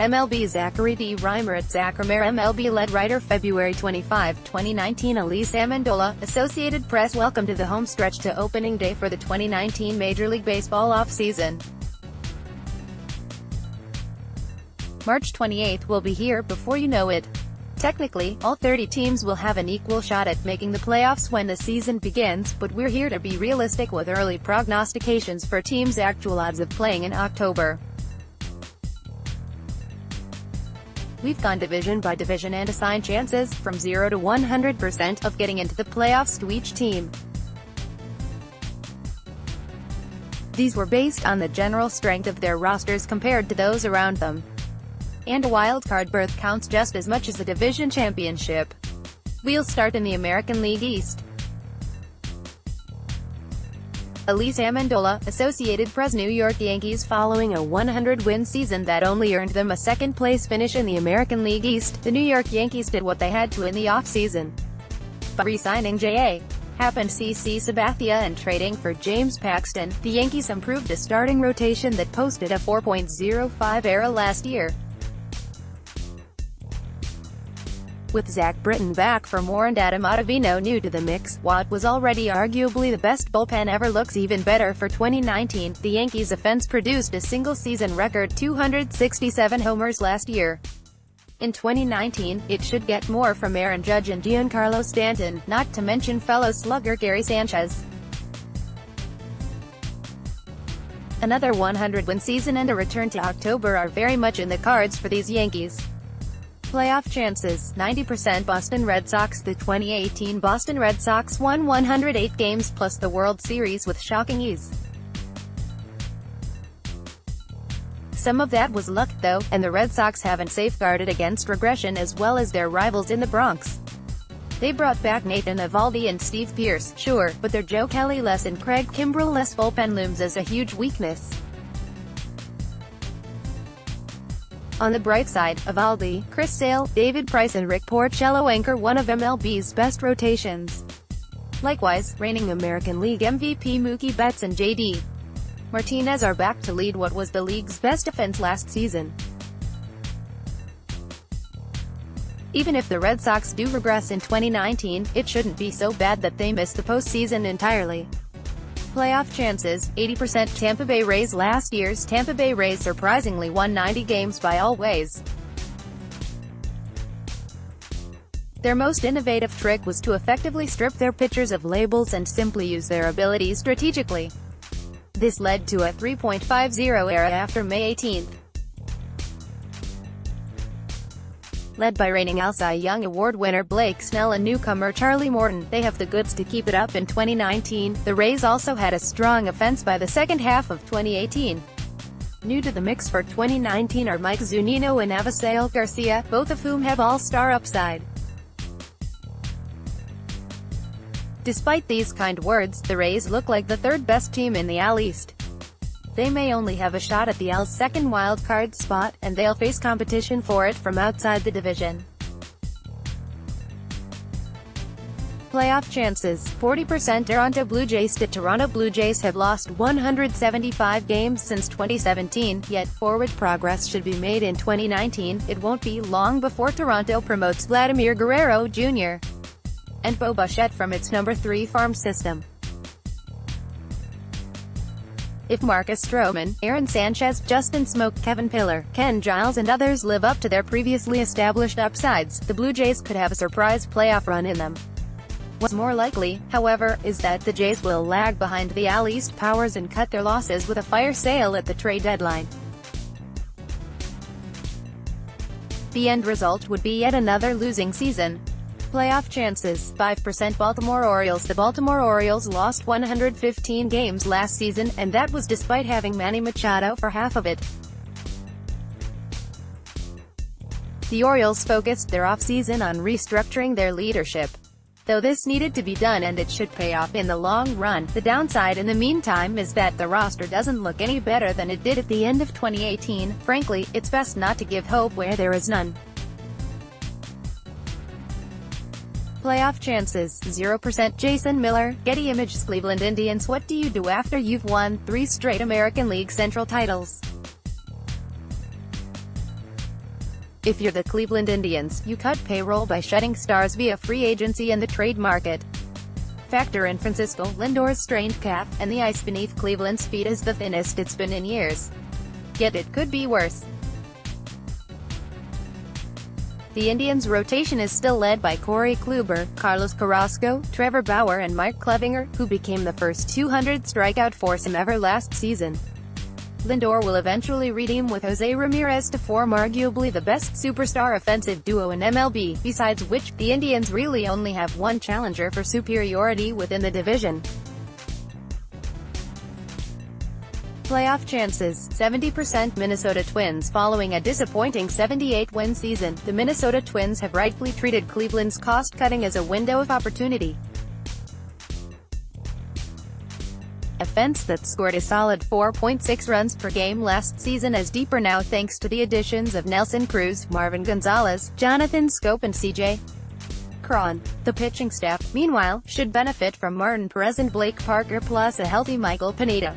MLBZachary D. Rymer at zachrymerMLB Lead WriterFebruary 25, 2019. Amendola, Associated Press. Welcome to the home stretch to opening day for the 2019 Major League Baseball offseason. March 28 will be here before you know it. Technically, all 30 teams will have an equal shot at making the playoffs when the season begins, but we're here to be realistic with early prognostications for teams' actual odds of playing in October. We've gone division by division and assigned chances, from 0 to 100%, of getting into the playoffs to each team. These were based on the general strength of their rosters compared to those around them. And a wildcard berth counts just as much as a division championship. We'll start in the American League East. Amendola, Associated Press. New York Yankees. Following a 100-win season that only earned them a second-place finish in the American League East, the New York Yankees did what they had to in the offseason. By re-signing J.A. Happ and CC Sabathia and trading for James Paxton, the Yankees improved a starting rotation that posted a 4.05 ERA last year. With Zach Britton back for more and Adam Ottavino new to the mix, what was already arguably the best bullpen ever looks even better for 2019. The Yankees' offense produced a single-season record 267 homers last year. In 2019, it should get more from Aaron Judge and Giancarlo Stanton, not to mention fellow slugger Gary Sanchez. Another 100-win season and a return to October are very much in the cards for these Yankees. Playoff chances, 90%. Boston Red Sox. The 2018 Boston Red Sox won 108 games plus the World Series with shocking ease. Some of that was luck, though, and the Red Sox haven't safeguarded against regression as well as their rivals in the Bronx. They brought back Nathan Eovaldi and Steve Pearce, sure, but their Joe Kelly-less and Craig Kimbrell-less bullpen looms as a huge weakness. On the bright side, Eovaldi, Chris Sale, David Price and Rick Porcello anchor one of MLB's best rotations. Likewise, reigning American League MVP Mookie Betts and J.D. Martinez are back to lead what was the league's best offense last season. Even if the Red Sox do regress in 2019, it shouldn't be so bad that they miss the postseason entirely. Playoff chances, 80%. Tampa Bay Rays. Last year's Tampa Bay Rays surprisingly won 90 games by all ways. Their most innovative trick was to effectively strip their pitchers of labels and simply use their abilities strategically. This led to a 3.50 ERA after May 18. Led by reigning Cy Young Award winner Blake Snell and newcomer Charlie Morton, they have the goods to keep it up in 2019. The Rays also had a strong offense by the second half of 2018. New to the mix for 2019 are Mike Zunino and Avisail Garcia, both of whom have all-star upside. Despite these kind words, the Rays look like the third-best team in the AL East. They may only have a shot at the AL's second wild-card spot, and they'll face competition for it from outside the division. Playoff chances, 40%. Toronto Blue Jays. The Toronto Blue Jays have lost 175 games since 2017, yet forward progress should be made in 2019. It won't be long before Toronto promotes Vladimir Guerrero Jr. and Bo Bichette from its number 3 farm system. If Marcus Stroman, Aaron Sanchez, Justin Smoke, Kevin Pillar, Ken Giles and others live up to their previously established upsides, the Blue Jays could have a surprise playoff run in them. What's more likely, however, is that the Jays will lag behind the AL East powers and cut their losses with a fire sale at the trade deadline. The end result would be yet another losing season. Playoff chances, 5%. Baltimore Orioles. The Baltimore Orioles lost 115 games last season, and that was despite having Manny Machado for half of it. The Orioles focused their offseason on restructuring their leadership. Though this needed to be done and it should pay off in the long run, the downside in the meantime is that the roster doesn't look any better than it did at the end of 2018. Frankly, it's best not to give hope where there is none. Playoff chances, 0%. Jason Miller, Getty Images. Cleveland Indians. What do you do after you've won 3 straight American League Central titles? If you're the Cleveland Indians, you cut payroll by shedding stars via free agency and the trade market. Factor in Francisco Lindor's strained calf, and the ice beneath Cleveland's feet is the thinnest it's been in years. Yet it could be worse. The Indians' rotation is still led by Corey Kluber, Carlos Carrasco, Trevor Bauer and Mike Clevinger, who became the first 200 strikeout foursome ever last season. Lindor will eventually redeem with Jose Ramirez to form arguably the best superstar offensive duo in MLB, besides which, the Indians really only have one challenger for superiority within the division. Playoff chances, 70% Minnesota Twins. Following a disappointing 78-win season, the Minnesota Twins have rightfully treated Cleveland's cost-cutting as a window of opportunity. Offense that scored a solid 4.6 runs per game last season is deeper now thanks to the additions of Nelson Cruz, Marvin Gonzalez, Jonathan Schoop and C.J. Cron. The pitching staff, meanwhile, should benefit from Martin Perez and Blake Parker plus a healthy Michael Pineda.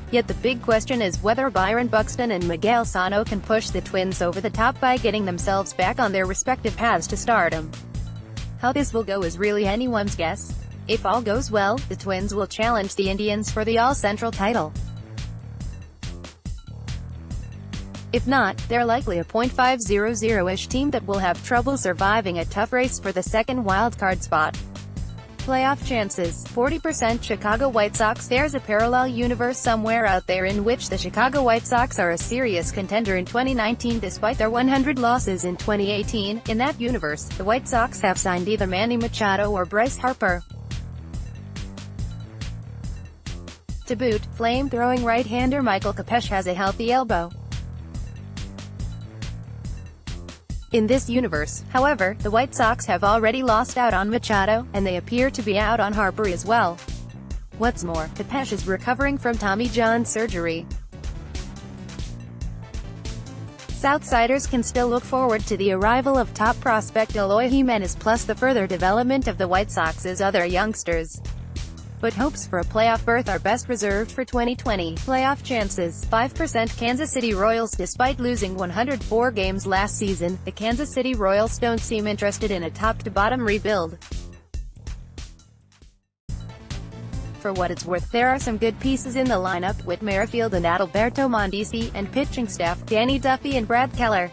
Yet the big question is whether Byron Buxton and Miguel Sano can push the Twins over the top by getting themselves back on their respective paths to stardom. How this will go is really anyone's guess. If all goes well, the Twins will challenge the Indians for the All-Central title. If not, they're likely a .500-ish team that will have trouble surviving a tough race for the second wildcard spot. Playoff chances, 40% Chicago White Sox. There's a parallel universe somewhere out there in which the Chicago White Sox are a serious contender in 2019 despite their 100 losses in 2018. In that universe, the White Sox have signed either Manny Machado or Bryce Harper. To boot, flame-throwing right-hander Michael Kopech has a healthy elbow. In this universe, however, the White Sox have already lost out on Machado, and they appear to be out on Harper as well. What's more, Kopech is recovering from Tommy John surgery. Southsiders can still look forward to the arrival of top prospect Eloy Jimenez plus the further development of the White Sox's other youngsters. But hopes for a playoff berth are best reserved for 2020. Playoff chances, 5% Kansas City Royals. Despite losing 104 games last season, the Kansas City Royals don't seem interested in a top-to-bottom rebuild. For what it's worth, there are some good pieces in the lineup, with Merrifield and Adalberto Mondesi, and pitching staff, Danny Duffy and Brad Keller.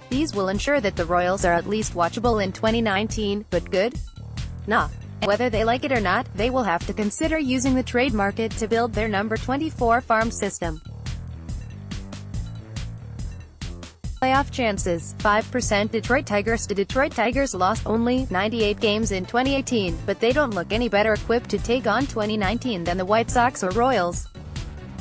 These will ensure that the Royals are at least watchable in 2019, but good? Nah. Whether they like it or not, they will have to consider using the trade market to build their number 24 farm system. Playoff chances, 5% Detroit Tigers. The Detroit Tigers lost only 98 games in 2018, but they don't look any better equipped to take on 2019 than the White Sox or Royals.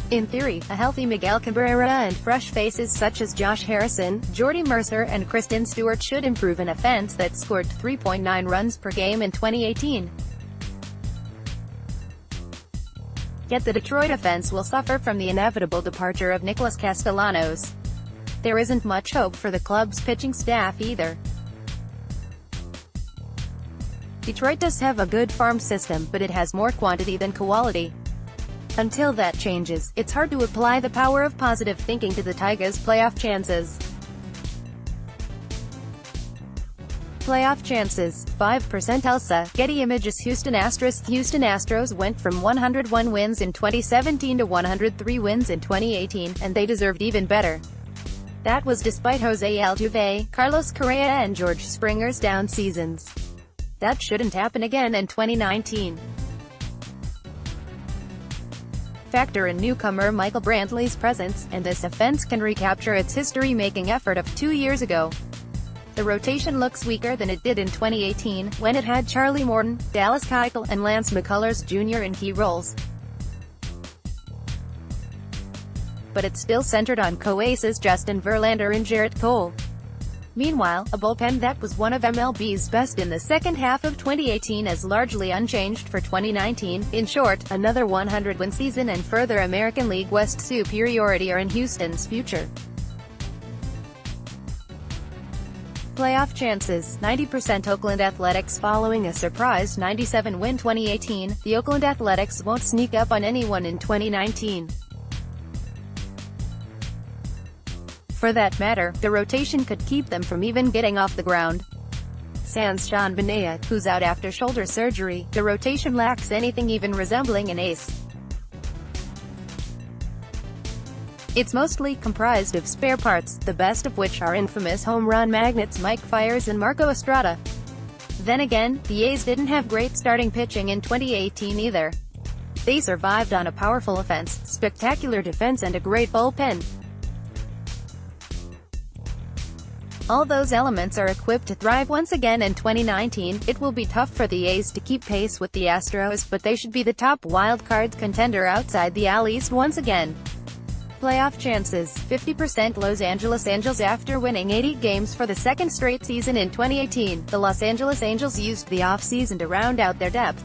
In theory, a healthy Miguel Cabrera and fresh faces such as Josh Harrison, Jordy Mercer and Kristen Stewart should improve an offense that scored 3.9 runs per game in 2018. Yet the Detroit offense will suffer from the inevitable departure of Nicholas Castellanos. There isn't much hope for the club's pitching staff either. Detroit does have a good farm system, but it has more quantity than quality. Until that changes, it's hard to apply the power of positive thinking to the Tigers' playoff chances. Playoff chances, 5% Elsa. Getty Images. Houston Astros went from 101 wins in 2017 to 103 wins in 2018, and they deserved even better. That was despite Jose Altuve, Carlos Correa and George Springer's down seasons. That shouldn't happen again in 2019. Factor in newcomer Michael Brantley's presence, and this offense can recapture its history-making effort of 2 years ago. The rotation looks weaker than it did in 2018, when it had Charlie Morton, Dallas Keuchel, and Lance McCullers Jr. in key roles. But it's still centered on co-aces Justin Verlander and Jarrett Cole. Meanwhile, a bullpen that was one of MLB's best in the second half of 2018 is largely unchanged for 2019. In short, another 100-win season and further American League West superiority are in Houston's future. Playoff chances, 90% Oakland Athletics. Following a surprise 97-win 2018, the Oakland Athletics won't sneak up on anyone in 2019. For that matter, the rotation could keep them from even getting off the ground. Sans Sean Manaea, who's out after shoulder surgery, the rotation lacks anything even resembling an ace. It's mostly comprised of spare parts, the best of which are infamous home run magnets Mike Fiers and Marco Estrada. Then again, the A's didn't have great starting pitching in 2018 either. They survived on a powerful offense, spectacular defense and a great bullpen. All those elements are equipped to thrive once again in 2019. It will be tough for the A's to keep pace with the Astros, but they should be the top wildcard contender outside the AL East once again. Playoff chances, 50% Los Angeles Angels. After winning 80 games for the second straight season in 2018, the Los Angeles Angels used the offseason to round out their depth.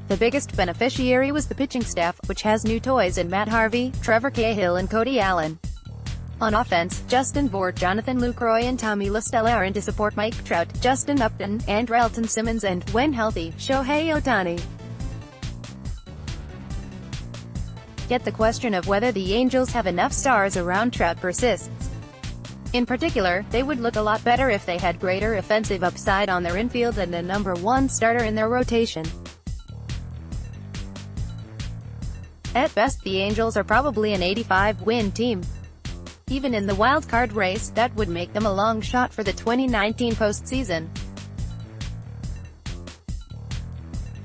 The biggest beneficiary was the pitching staff, which has new toys in Matt Harvey, Trevor Cahill and Cody Allen. On offense, Justin Bour, Jonathan Lucroy and Tommy La Stella are in to support Mike Trout, Justin Upton, Andrelton Simmons and, when healthy, Shohei Ohtani. Yet the question of whether the Angels have enough stars around Trout persists. In particular, they would look a lot better if they had greater offensive upside on their infield and a number one starter in their rotation. At best, the Angels are probably an 85-win team. Even in the wild-card race, that would make them a long shot for the 2019 postseason.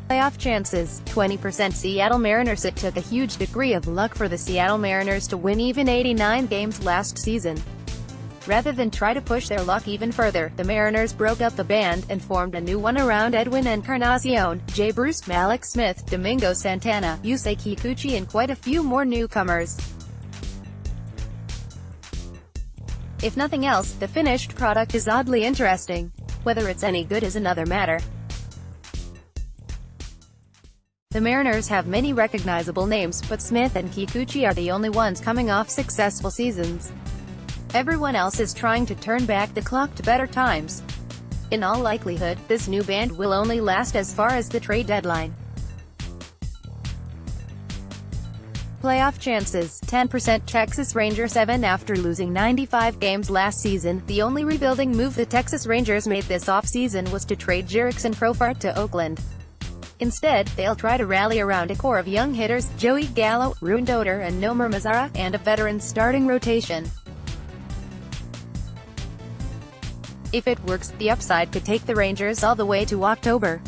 Playoff chances, 20% Seattle Mariners. It took a huge degree of luck for the Seattle Mariners to win even 89 games last season. Rather than try to push their luck even further, the Mariners broke up the band and formed a new one around Edwin Encarnacion, Jay Bruce, Mallex Smith, Domingo Santana, Yusei Kikuchi and quite a few more newcomers. If nothing else, the finished product is oddly interesting. Whether it's any good is another matter. The Mariners have many recognizable names, but Smith and Kikuchi are the only ones coming off successful seasons. Everyone else is trying to turn back the clock to better times. In all likelihood, this new band will only last as far as the trade deadline. Playoff chances, 10% Texas Rangers. 7 After losing 95 games last season, the only rebuilding move the Texas Rangers made this offseason was to trade Jerickson Profart to Oakland. Instead, they'll try to rally around a core of young hitters, Joey Gallo, Ruben Doder and Nomar Mazara, and a veteran starting rotation. If it works, the upside could take the Rangers all the way to October.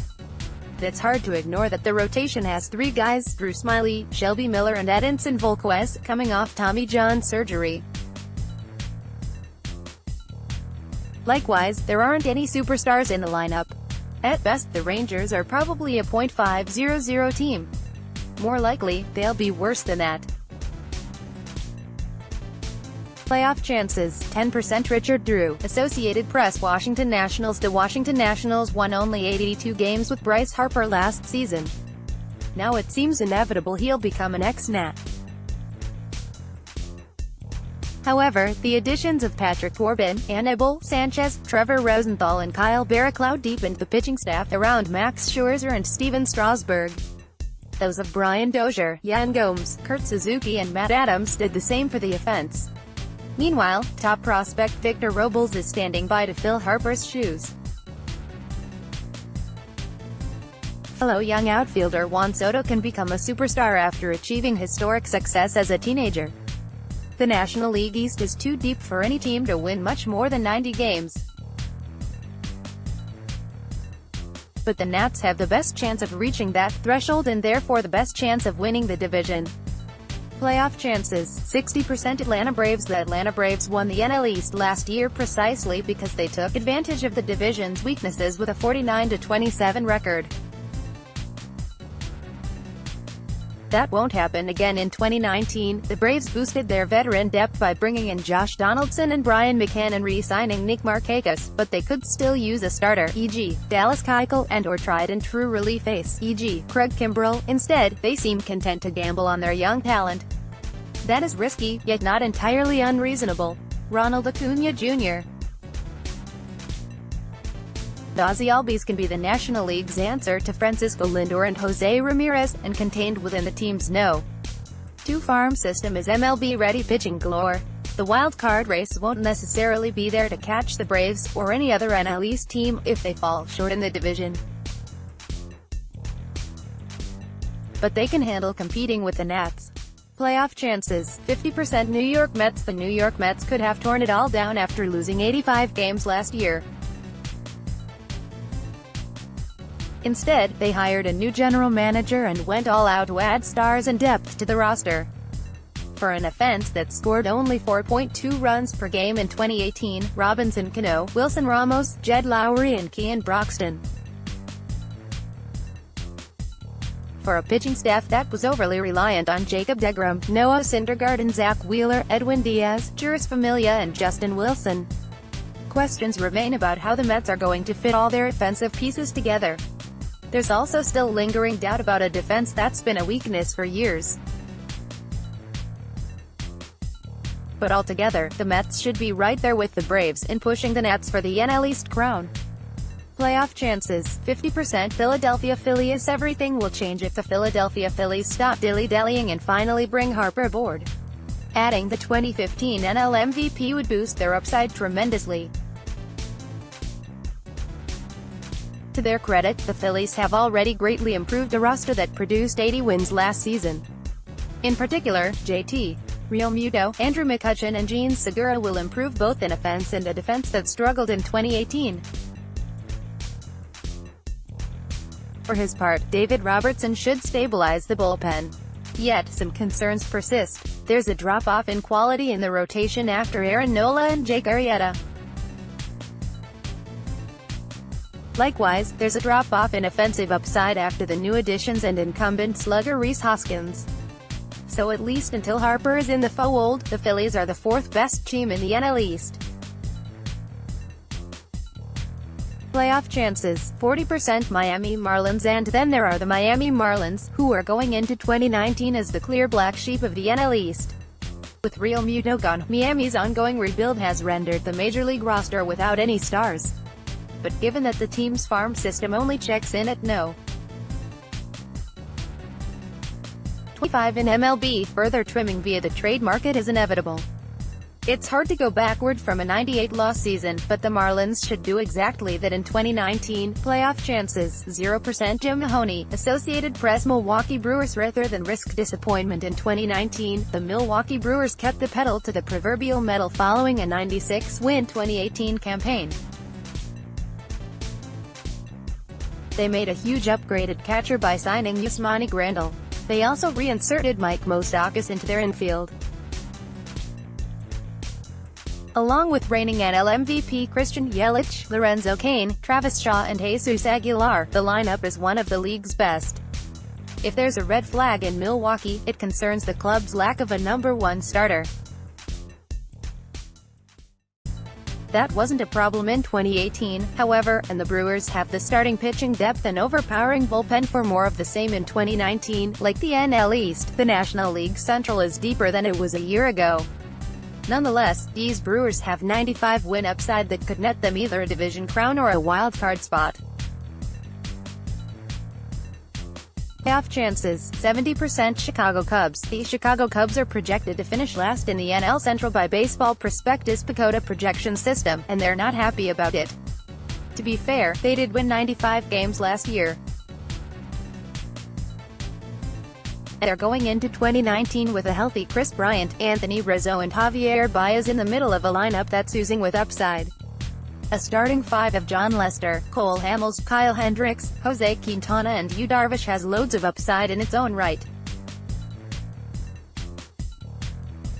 It's hard to ignore that the rotation has three guys, Drew Smyly, Shelby Miller and Edinson Volquez, coming off Tommy John surgery. Likewise, there aren't any superstars in the lineup. At best, the Rangers are probably a .500 team. More likely, they'll be worse than that. Playoff chances, 10% Richard Drew, Associated Press. Washington Nationals. The Washington Nationals won only 82 games with Bryce Harper last season. Now it seems inevitable he'll become an ex-Nat. However, the additions of Patrick Corbin, Anibal Sanchez, Trevor Rosenthal and Kyle Barraclough deepened the pitching staff around Max Scherzer and Steven Strasburg. Those of Brian Dozier, Yan Gomes, Kurt Suzuki and Matt Adams did the same for the offense. Meanwhile, top prospect Victor Robles is standing by to fill Harper's shoes. Fellow young outfielder Juan Soto can become a superstar after achieving historic success as a teenager. The National League East is too deep for any team to win much more than 90 games. But the Nats have the best chance of reaching that threshold and therefore the best chance of winning the division. Playoff chances, 60% Atlanta Braves. The Atlanta Braves won the NL East last year precisely because they took advantage of the division's weaknesses with a 49-27 record. That won't happen again in 2019. The Braves boosted their veteran depth by bringing in Josh Donaldson and Brian McCann and re-signing Nick Markakis, but they could still use a starter, e.g., Dallas Keuchel, and/or tried-and-true relief ace, e.g., Craig Kimbrell. Instead, they seem content to gamble on their young talent. That is risky, yet not entirely unreasonable. Ronald Acuna Jr. The Ozzie Albies can be the National League's answer to Francisco Lindor and Jose Ramirez, and contained within the team's No. 2 farm system is MLB-ready pitching galore. The wild card race won't necessarily be there to catch the Braves, or any other NL East team, if they fall short in the division. But they can handle competing with the Nats. Playoff chances, 50% New York Mets. The New York Mets could have torn it all down after losing 85 games last year. Instead, they hired a new general manager and went all out to add stars and depth to the roster. For an offense that scored only 4.2 runs per game in 2018, Robinson Cano, Wilson Ramos, Jed Lowry and Kean Broxton. For a pitching staff that was overly reliant on Jacob deGrom, Noah Syndergaard and Zach Wheeler, Edwin Diaz, Juris Familia and Justin Wilson. Questions remain about how the Mets are going to fit all their offensive pieces together. There's also still lingering doubt about a defense that's been a weakness for years. But altogether, the Mets should be right there with the Braves in pushing the Nats for the NL East crown. Playoff chances, 50% Philadelphia Phillies. Everything will change if the Philadelphia Phillies stop dilly-dallying and finally bring Harper aboard. Adding the 2015 NL MVP would boost their upside tremendously. To their credit, the Phillies have already greatly improved a roster that produced 80 wins last season. In particular, JT Realmuto, Andrew McCutchen and Gene Segura will improve both in offense and a defense that struggled in 2018. For his part, David Robertson should stabilize the bullpen. Yet, some concerns persist. There's a drop-off in quality in the rotation after Aaron Nola and Jake Arrieta. Likewise, there's a drop-off in offensive upside after the new additions and incumbent slugger Rhys Hoskins. So at least until Harper is in the fold, the Phillies are the 4th best team in the NL East. Playoff chances, 40% Miami Marlins. And then there are the Miami Marlins, who are going into 2019 as the clear black sheep of the NL East. With Realmuto gone, Miami's ongoing rebuild has rendered the Major League roster without any stars. But given that the team's farm system only checks in at no. 25 in MLB, further trimming via the trade market is inevitable. It's hard to go backward from a 98-loss season, but the Marlins should do exactly that in 2019. Playoff chances, 0%. Jim Mahoney, Associated Press. Milwaukee Brewers. Rather than risk disappointment in 2019, the Milwaukee Brewers kept the pedal to the proverbial metal following a 96-win 2018 campaign. They made a huge upgrade at catcher by signing Yasmani Grandal. They also reinserted Mike Moustakas into their infield. Along with reigning NL MVP Christian Yelich, Lorenzo Cain, Travis Shaw and Jesus Aguilar, the lineup is one of the league's best. If there's a red flag in Milwaukee, it concerns the club's lack of a number 1 starter. That wasn't a problem in 2018, however, and the Brewers have the starting pitching depth and overpowering bullpen for more of the same in 2019. Like the NL East, the National League Central is deeper than it was a year ago. Nonetheless, these Brewers have 95 win upside that could net them either a division crown or a wild card spot. Playoff chances, 70% Chicago Cubs. The Chicago Cubs are projected to finish last in the NL Central by Baseball Prospectus PECOTA projection system, and they're not happy about it. To be fair, they did win 95 games last year. They're going into 2019 with a healthy Chris Bryant, Anthony Rizzo and Javier Baez in the middle of a lineup that's oozing with upside. A starting 5 of John Lester, Cole Hamels, Kyle Hendricks, Jose Quintana and Yu Darvish has loads of upside in its own right.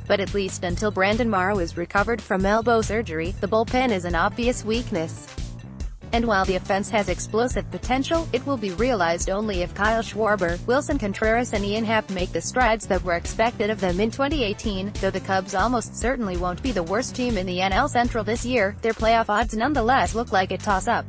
But at least until Brandon Morrow is recovered from elbow surgery, the bullpen is an obvious weakness. And while the offense has explosive potential, it will be realized only if Kyle Schwarber, Wilson Contreras and Ian Happ make the strides that were expected of them in 2018. Though the Cubs almost certainly won't be the worst team in the NL Central this year, their playoff odds nonetheless look like a toss-up.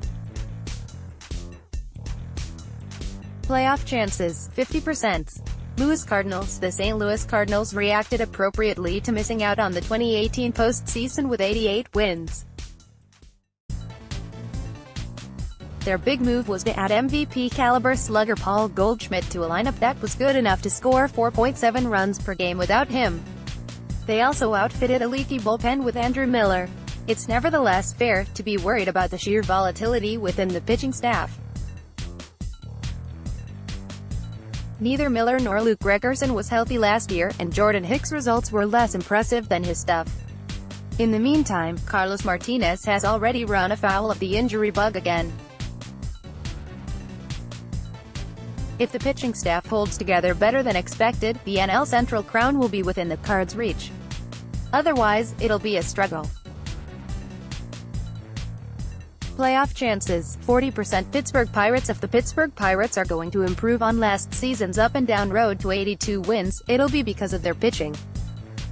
Playoff chances, 50%. Louis Cardinals. The St. Louis Cardinals reacted appropriately to missing out on the 2018 postseason with 88 wins. Their big move was to add MVP-caliber slugger Paul Goldschmidt to a lineup that was good enough to score 4.7 runs per game without him. They also outfitted a leaky bullpen with Andrew Miller. It's nevertheless fair to be worried about the sheer volatility within the pitching staff. Neither Miller nor Luke Gregerson was healthy last year, and Jordan Hicks' results were less impressive than his stuff. In the meantime, Carlos Martinez has already run afoul of the injury bug again. If the pitching staff holds together better than expected, the NL Central crown will be within the Cards' reach. Otherwise, it'll be a struggle. Playoff chances, 40% Pittsburgh Pirates. If the Pittsburgh Pirates are going to improve on last season's up-and-down road to 82 wins, it'll be because of their pitching.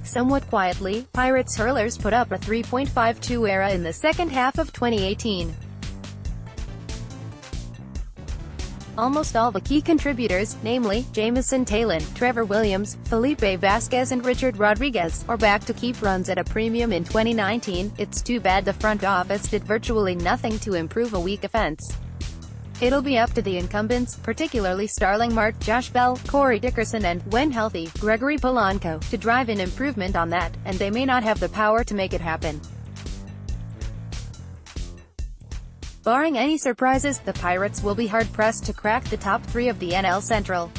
Somewhat quietly, Pirates hurlers put up a 3.52 ERA in the second half of 2018. Almost all the key contributors, namely, Jamison Talon, Trevor Williams, Felipe Vasquez and Richard Rodriguez, are back to keep runs at a premium in 2019. It's too bad the front office did virtually nothing to improve a weak offense. It'll be up to the incumbents, particularly Starling Marte, Josh Bell, Corey Dickerson and, when healthy, Gregory Polanco, to drive an improvement on that, and they may not have the power to make it happen. Barring any surprises, the Pirates will be hard-pressed to crack the top three of the NL Central.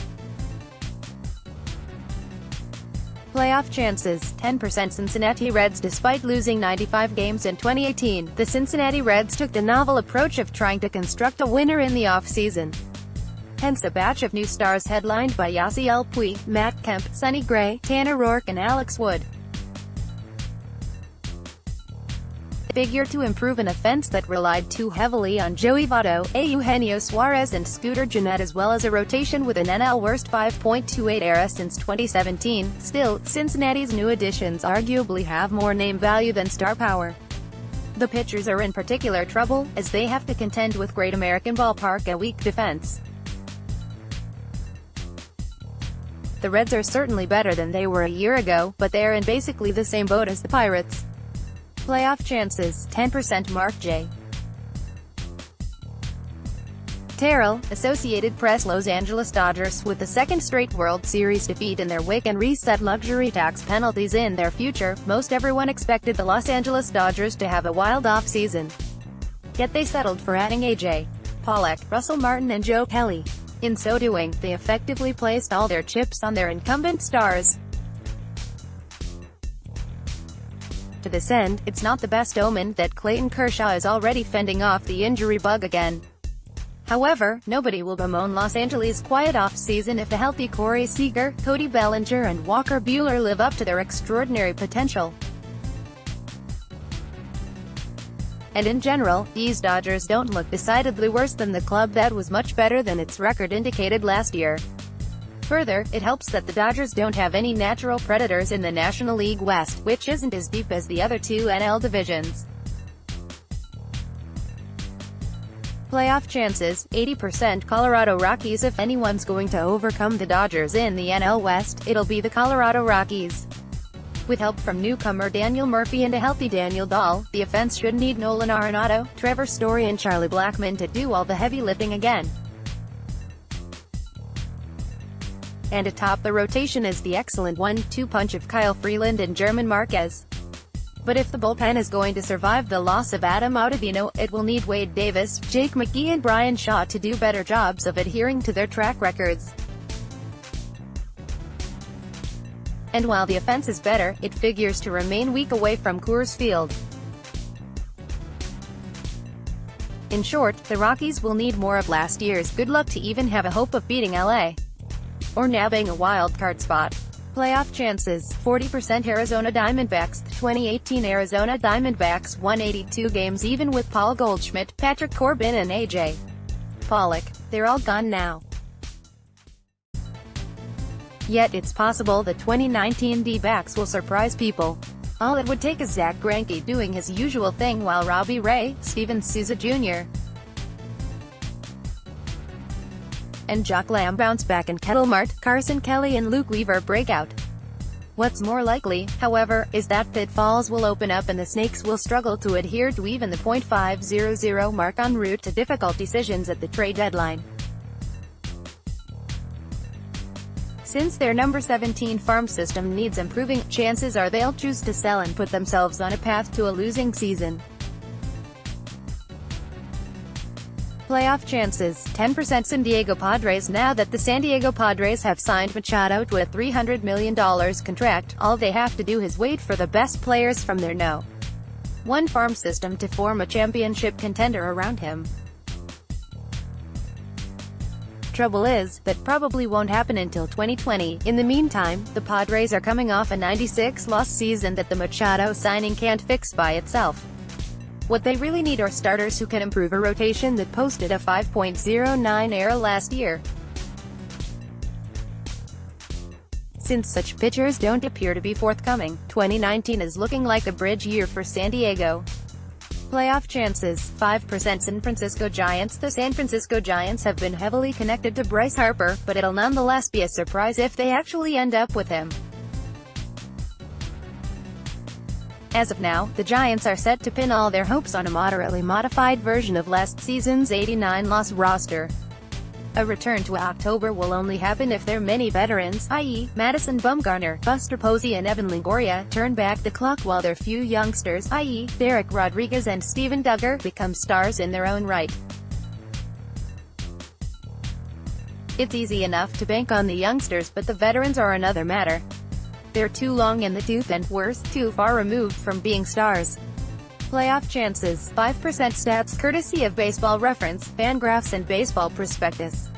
Playoff chances, 10% Cincinnati Reds. Despite losing 95 games in 2018, the Cincinnati Reds took the novel approach of trying to construct a winner in the offseason. Hence a batch of new stars headlined by Yasiel Puig, Matt Kemp, Sonny Gray, Tanner Roark and Alex Wood. Figure to improve an offense that relied too heavily on Joey Votto, Eugenio Suarez and Scooter Gennett, as well as a rotation with an NL worst 5.28 ERA since 2017. Still, Cincinnati's new additions arguably have more name value than star power. The pitchers are in particular trouble, as they have to contend with Great American Ballpark and weak defense. The Reds are certainly better than they were a year ago, but they're in basically the same boat as the Pirates. Playoff chances, 10% Mark J. Terrell, Associated Press. Los Angeles Dodgers, with the second straight World Series defeat in their wake and reset luxury tax penalties in their future, most everyone expected the Los Angeles Dodgers to have a wild off-season. Yet they settled for adding A.J. Pollock, Russell Martin and Joe Kelly. In so doing, they effectively placed all their chips on their incumbent stars. To this end, it's not the best omen that Clayton Kershaw is already fending off the injury bug again. However, nobody will bemoan Los Angeles' quiet off-season if the healthy Corey Seager, Cody Bellinger and Walker Buehler live up to their extraordinary potential. And in general, these Dodgers don't look decidedly worse than the club that was much better than its record indicated last year. Further, it helps that the Dodgers don't have any natural predators in the National League West, which isn't as deep as the other two NL divisions. Playoff chances, 80% Colorado Rockies. If anyone's going to overcome the Dodgers in the NL West, it'll be the Colorado Rockies. With help from newcomer Daniel Murphy and a healthy Daniel Dahl, the offense should need Nolan Arenado, Trevor Story and Charlie Blackmon to do all the heavy lifting again. And atop the rotation is the excellent 1-2 punch of Kyle Freeland and German Marquez. But if the bullpen is going to survive the loss of Adam Ottavino, it will need Wade Davis, Jake McGee and Brian Shaw to do better jobs of adhering to their track records. And while the offense is better, it figures to remain weak away from Coors Field. In short, the Rockies will need more of last year's good luck to even have a hope of beating LA. Or nabbing a wild card spot. Playoff chances, 40% Arizona Diamondbacks. The 2018 Arizona Diamondbacks won 82 games even with Paul Goldschmidt, Patrick Corbin and A.J. Pollock. They're all gone now. Yet it's possible the 2019 D-backs will surprise people. All it would take is Zach Greinke doing his usual thing while Robbie Ray, Steven Souza Jr. and Jock Lamb bounce back and Kettle Marte, Carson Kelly and Luke Weaver break out. What's more likely, however, is that pitfalls will open up and the Snakes will struggle to adhere to even the .500 mark en route to difficult decisions at the trade deadline. Since their number 17 farm system needs improving, chances are they'll choose to sell and put themselves on a path to a losing season. Playoff chances, 10% San Diego Padres. Now that the San Diego Padres have signed Machado to a $300 million contract, all they have to do is wait for the best players from their No. 1 farm system to form a championship contender around him. Trouble is, that probably won't happen until 2020. In the meantime, the Padres are coming off a 96-loss season that the Machado signing can't fix by itself. What they really need are starters who can improve a rotation that posted a 5.09 ERA last year. Since such pitchers don't appear to be forthcoming, 2019 is looking like a bridge year for San Diego. Playoff chances, 5% San Francisco Giants. The San Francisco Giants have been heavily connected to Bryce Harper, but it'll nonetheless be a surprise if they actually end up with him. As of now, the Giants are set to pin all their hopes on a moderately modified version of last season's 89-loss roster. A return to October will only happen if their many veterans, i.e., Madison Bumgarner, Buster Posey and Evan Longoria, turn back the clock while their few youngsters, i.e., Derek Rodriguez and Steven Duggar, become stars in their own right. It's easy enough to bank on the youngsters, but the veterans are another matter. They're too long in the tooth and, worse, too far removed from being stars. Playoff chances, 5% stats courtesy of Baseball Reference, Fangraphs and Baseball Prospectus.